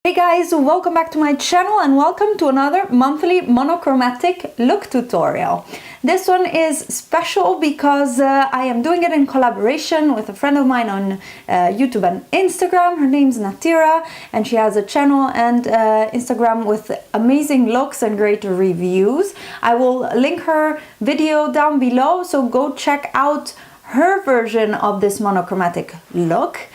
Hey guys, welcome back to my channel and welcome to another monthly monochromatic look tutorial. This one is special because I am doing it in collaboration with a friend of mine on YouTube and Instagram. Her name's Natira and she has a channel and Instagram with amazing looks and great reviews. I will link her video down below, so go check out her version of this monochromatic look.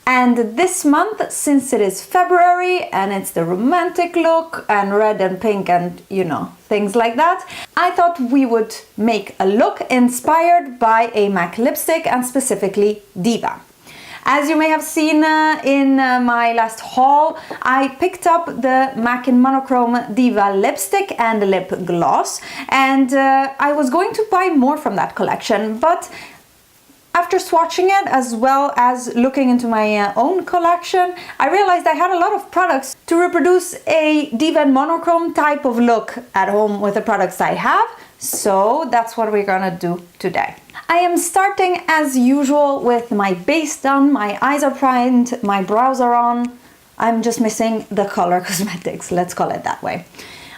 And this month, since it is February and it's the romantic look and red and pink and you know, things like that, I thought we would make a look inspired by a MAC lipstick and specifically Diva. As you may have seen in my last haul, I picked up the MAC in Monochrome Diva lipstick and lip gloss, and I was going to buy more from that collection, but after swatching it, as well as looking into my own collection, I realized I had a lot of products to reproduce a Diva and monochrome type of look at home with the products I have. So that's what we're gonna do today. I am starting as usual with my base done, my eyes are primed, my brows are on. I'm just missing the color cosmetics, let's call it that way.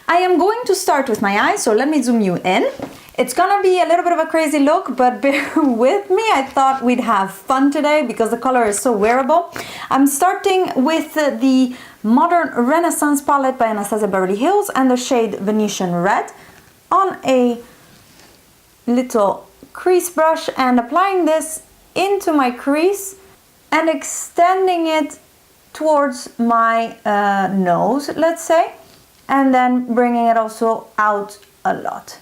I am going to start with my eyes, so let me zoom you in. It's gonna be a little bit of a crazy look, but bear with me. I thought we'd have fun today because the color is so wearable. I'm starting with the Modern Renaissance palette by Anastasia Beverly Hills and the shade Venetian Red on a little crease brush and applying this into my crease and extending it towards my nose, let's say, and then bringing it also out a lot.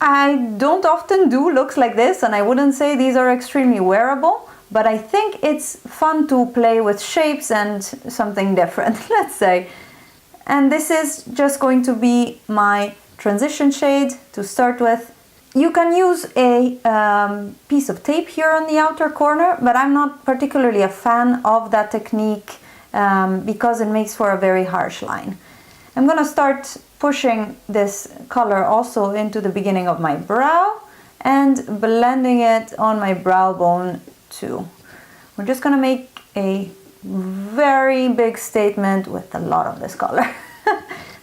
I don't often do looks like this, and I wouldn't say these are extremely wearable, but I think it's fun to play with shapes and something different, let's say. And this is just going to be my transition shade to start with. You can use a piece of tape here on the outer corner, but I'm not particularly a fan of that technique because it makes for a very harsh line. I'm gonna start pushing this color also into the beginning of my brow and blending it on my brow bone too. We're just gonna make a very big statement with a lot of this color.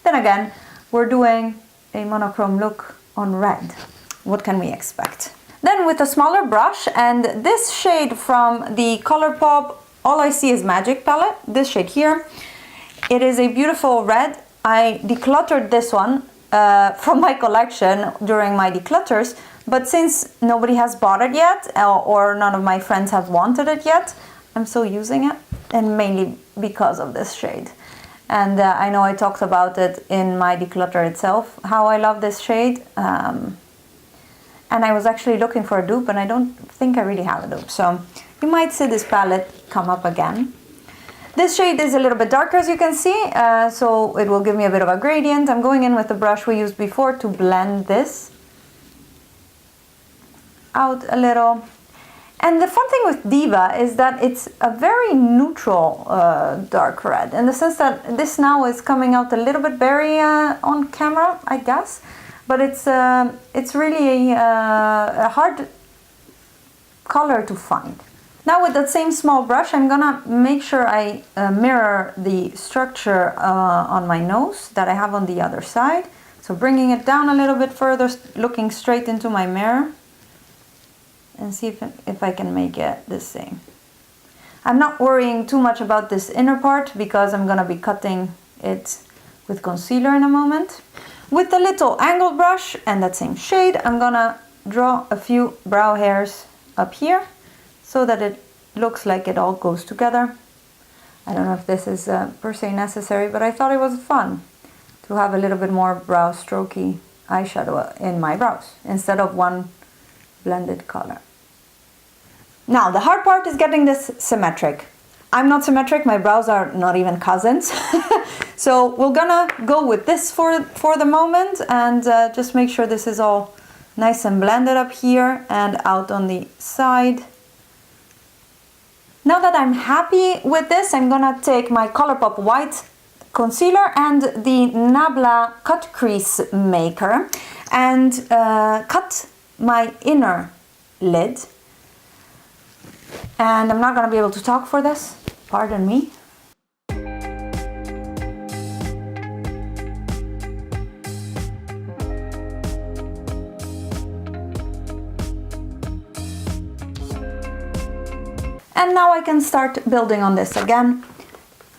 Then again, we're doing a monochrome look on red. What can we expect? Then with a smaller brush and this shade from the Colourpop All I See Is Magic palette, this shade here, it is a beautiful red. I decluttered this one from my collection during my declutters, but since nobody has bought it yet or none of my friends have wanted it yet, I'm still using it, and mainly because of this shade. And I know I talked about it in my declutter itself, how I love this shade. And I was actually looking for a dupe and I don't think I really have a dupe. So you might see this palette come up again. This shade is a little bit darker, as you can see, so it will give me a bit of a gradient. I'm going in with the brush we used before to blend this out a little. And the fun thing with Diva is that it's a very neutral dark red, in the sense that this now is coming out a little bit berry on camera, I guess, but it's really a hard color to find. Now with that same small brush, I'm gonna make sure I mirror the structure on my nose that I have on the other side. So bringing it down a little bit further, looking straight into my mirror, and see if I can make it the same. I'm not worrying too much about this inner part because I'm gonna be cutting it with concealer in a moment. With the little angled brush and that same shade, I'm gonna draw a few brow hairs up here, so that it looks like it all goes together. I don't know if this is per se necessary, but I thought it was fun to have a little bit more brow strokey eyeshadow in my brows instead of one blended color. Now the hard part is getting this symmetric. I'm not symmetric, my brows are not even cousins. So we're gonna go with this for the moment and just make sure this is all nice and blended up here and out on the side. Now that I'm happy with this, I'm gonna take my Colourpop White Concealer and the Nabla Cut Crease Maker and cut my inner lid. And I'm not gonna be able to talk for this, pardon me. And now I can start building on this again.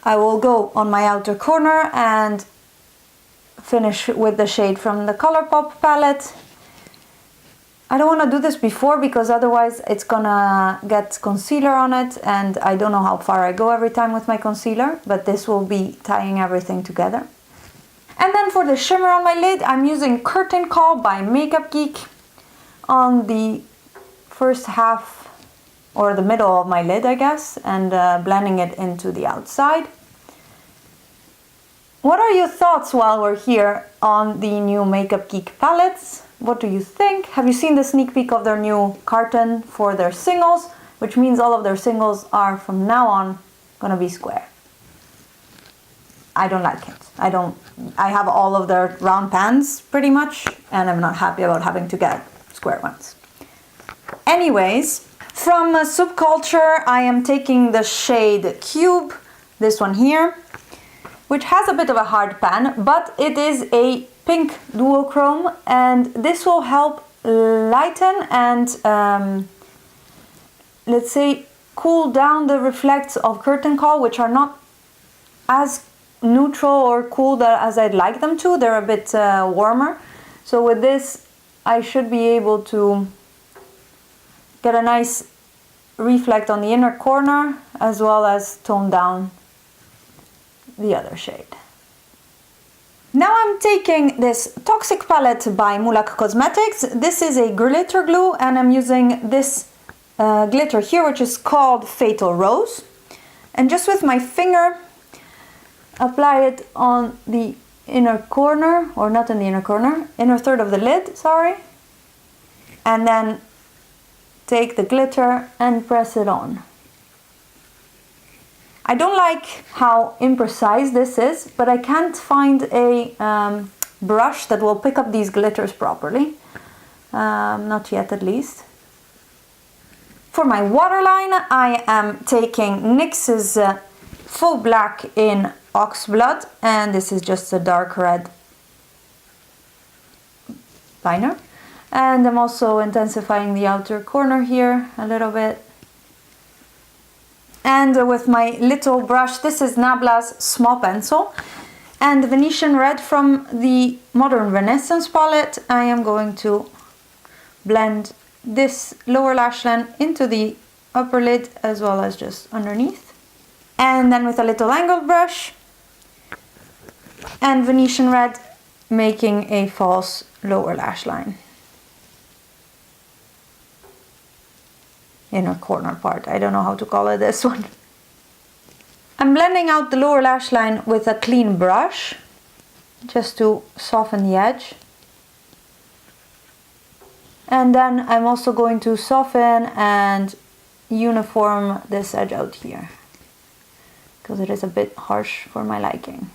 I will go on my outer corner and finish with the shade from the Colourpop palette. I don't want to do this before because otherwise it's gonna get concealer on it, and I don't know how far I go every time with my concealer, but this will be tying everything together. And then for the shimmer on my lid, I'm using Curtain Call by Makeup Geek on the first half or the middle of my lid, I guess, and blending it into the outside. What are your thoughts while we're here on the new Makeup Geek palettes? What do you think? Have you seen the sneak peek of their new carton for their singles? Which means all of their singles are from now on gonna be square. I don't like it. I have all of their round pans pretty much, and I'm not happy about having to get square ones. Anyways, from Subculture, I am taking the shade Cube, this one here, which has a bit of a hard pan, but it is a pink duochrome, and this will help lighten and let's say cool down the reflects of Curtain Call, which are not as neutral or cool as I'd like them to. They're a bit warmer. So with this, I should be able to get a nice reflect on the inner corner as well as tone down the other shade. Now I'm taking this Toxic palette by MAC Cosmetics. This is a glitter glue, and I'm using this glitter here, which is called Fatal Rose. And just with my finger, apply it on the inner corner, or not in the inner corner, inner third of the lid, sorry. And then take the glitter and press it on. I don't like how imprecise this is, but I can't find a brush that will pick up these glitters properly. Not yet, at least. For my waterline, I am taking NYX's Faux Black in Oxblood, and this is just a dark red liner. And I'm also intensifying the outer corner here a little bit. And with my little brush, this is Nabla's Small Pencil, and the Venetian Red from the Modern Renaissance palette, I am going to blend this lower lash line into the upper lid as well as just underneath. And then with a little angled brush and Venetian Red, making a false lower lash line. Inner corner part, I don't know how to call it, this one. I'm blending out the lower lash line with a clean brush just to soften the edge. And then I'm also going to soften and uniform this edge out here, because it is a bit harsh for my liking.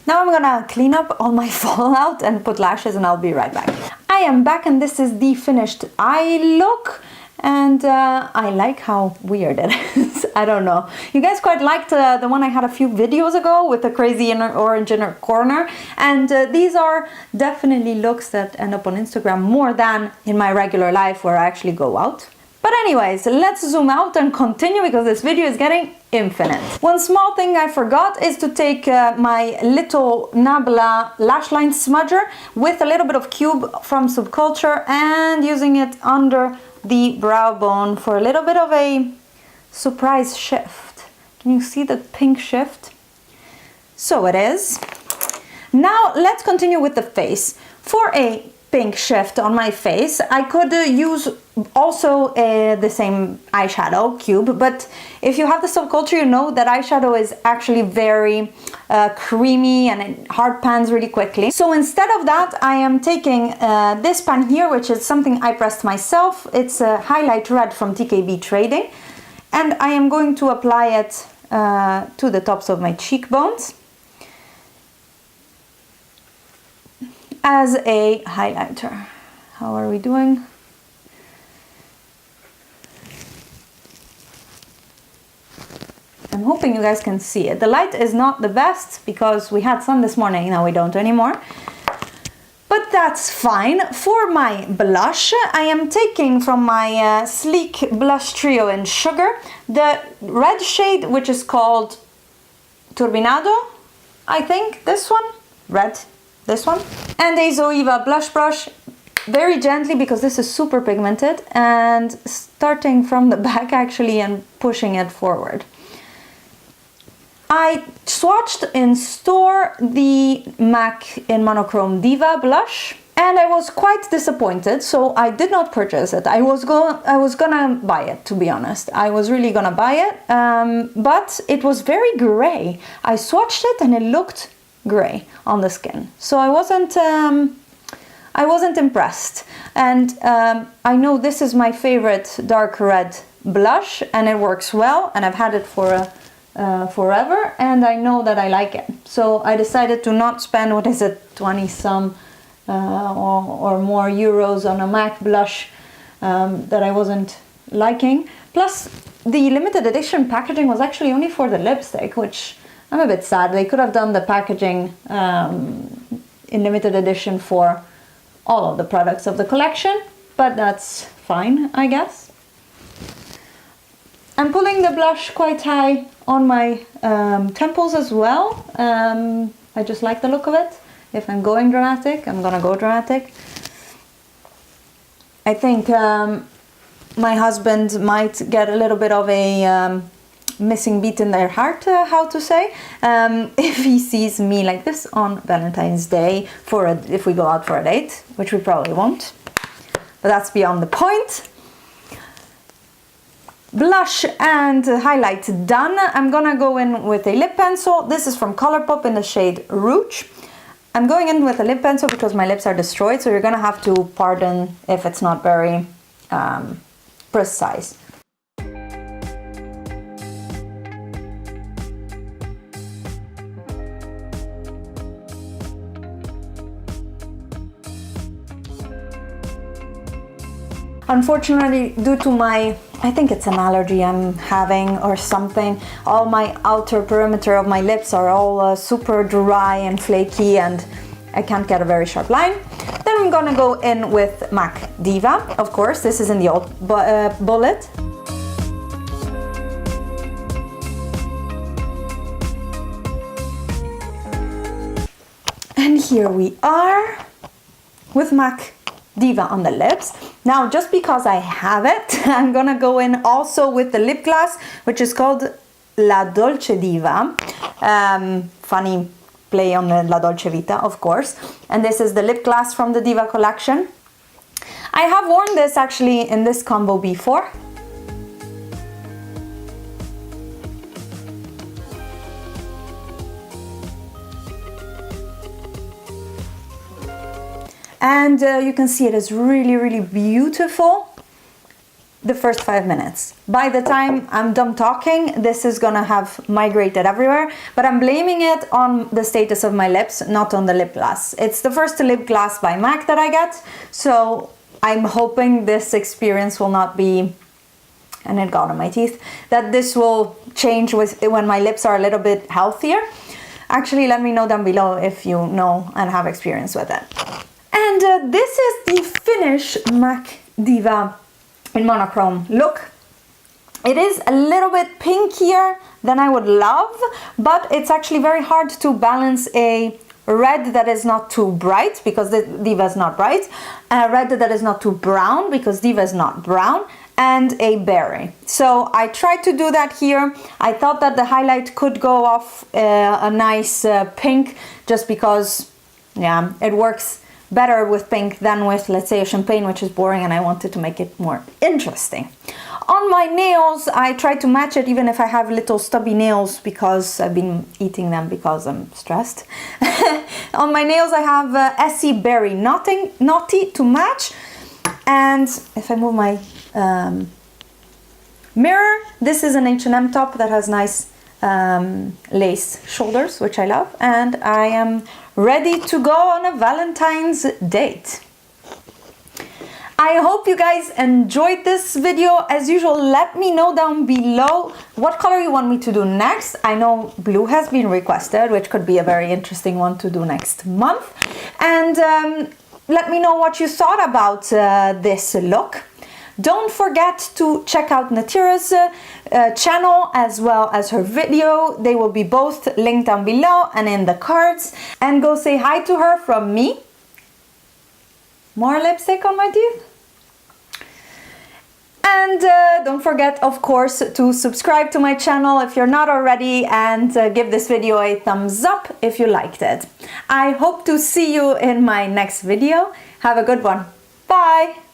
Now I'm gonna clean up all my fallout and put lashes, and I'll be right back. I am back, and this is the finished eye look, and I like how weird it is. I don't know. You guys quite liked the one I had a few videos ago with the crazy orange inner corner, and these are definitely looks that end up on Instagram more than in my regular life where I actually go out. But anyways, let's zoom out and continue, because this video is getting infinite. One small thing I forgot is to take my little Nabla lash line smudger with a little bit of Cube from Subculture and using it under the brow bone for a little bit of a surprise shift. Can you see the pink shift? So it is. Now let's continue with the face. For a pink shift on my face, I could use also the same eyeshadow Cube, but if you have the Subculture, you know that eyeshadow is actually very creamy and it hard pans really quickly. So instead of that, I am taking this pan here, which is something I pressed myself. It's a highlight red from TKB Trading, and I am going to apply it to the tops of my cheekbones as a highlighter. How are we doing? I'm hoping you guys can see it. The light is not the best because we had sun this morning, now we don't anymore. but that's fine. For my blush, I am taking from my Sleek Blush Trio in Sugar the red shade, which is called Turbinado, I think, this one, red, this one, and a Zoeva blush brush, very gently because this is super pigmented, and starting from the back actually and pushing it forward. I swatched in store the MAC in Monochrome Diva blush, and I was quite disappointed, so I did not purchase it. I was gonna buy it, to be honest. I was really gonna buy it, but it was very gray. I swatched it and it looked gray on the skin, so I wasn't impressed. And I know this is my favorite dark red blush, and it works well, and I've had it for forever, and I know that I like it. So I decided to not spend, what is it, 20 some or more euros on a MAC blush that I wasn't liking. Plus the limited edition packaging was actually only for the lipstick, which I'm a bit sad. They could have done the packaging in limited edition for all of the products of the collection, but that's fine, I guess. I'm pulling the blush quite high on my temples as well. I just like the look of it. If I'm going dramatic, I'm gonna go dramatic. I think my husband might get a little bit of a missing beat in their heart, how to say, if he sees me like this on Valentine's Day if we go out for a date, which we probably won't, but that's beyond the point. Blush and highlight done. I'm gonna go in with a lip pencil. This is from Colourpop in the shade Rouge. I'm going in with a lip pencil because my lips are destroyed, so you're gonna have to pardon if it's not very precise. Unfortunately, due to I think it's an allergy I'm having or something, all my outer perimeter of my lips are all super dry and flaky, and I can't get a very sharp line. Then I'm gonna go in with MAC Diva. Of course, this is in the old bullet. And here we are with MAC Diva on the lips. Now, just because I have it, I'm gonna go in also with the lip gloss, which is called La Dolce Diva. Funny play on the La Dolce Vita, of course. And this is the lip gloss from the Diva collection. I have worn this actually in this combo before. And you can see it is really, really beautiful the first 5 minutes. By the time I'm done talking, this is gonna have migrated everywhere, but I'm blaming it on the status of my lips, not on the lip gloss. It's the first lip gloss by MAC that I get, so I'm hoping this experience will not be, and it got on my teeth, that this will change when my lips are a little bit healthier. Actually, let me know down below if you know and have experience with it. And this is the finished MAC Diva in monochrome look. It is a little bit pinkier than I would love, but it's actually very hard to balance a red that is not too bright, because the Diva is not bright, a red that is not too brown, because Diva is not brown, and a berry. So I tried to do that here. I thought that the highlight could go off a nice pink, just because, yeah, it works better with pink than with, let's say, a champagne, which is boring, and I wanted to make it more interesting. On my nails, I tried to match it, even if I have little stubby nails, because I've been eating them because I'm stressed. On my nails, I have Essie Berry Naughty to match. And if I move my mirror, this is an H&M top that has nice lace shoulders, which I love, and I am ready to go on a Valentine's date. I hope you guys enjoyed this video. As usual, let me know down below what color you want me to do next. I know blue has been requested, which could be a very interesting one to do next month. And let me know what you thought about this look. Don't forget to check out Natira's channel as well as her video. They will be both linked down below and in the cards. And go say hi to her from me. More lipstick on my teeth. And don't forget, of course, to subscribe to my channel if you're not already, and give this video a thumbs up if you liked it. I hope to see you in my next video. Have a good one. Bye!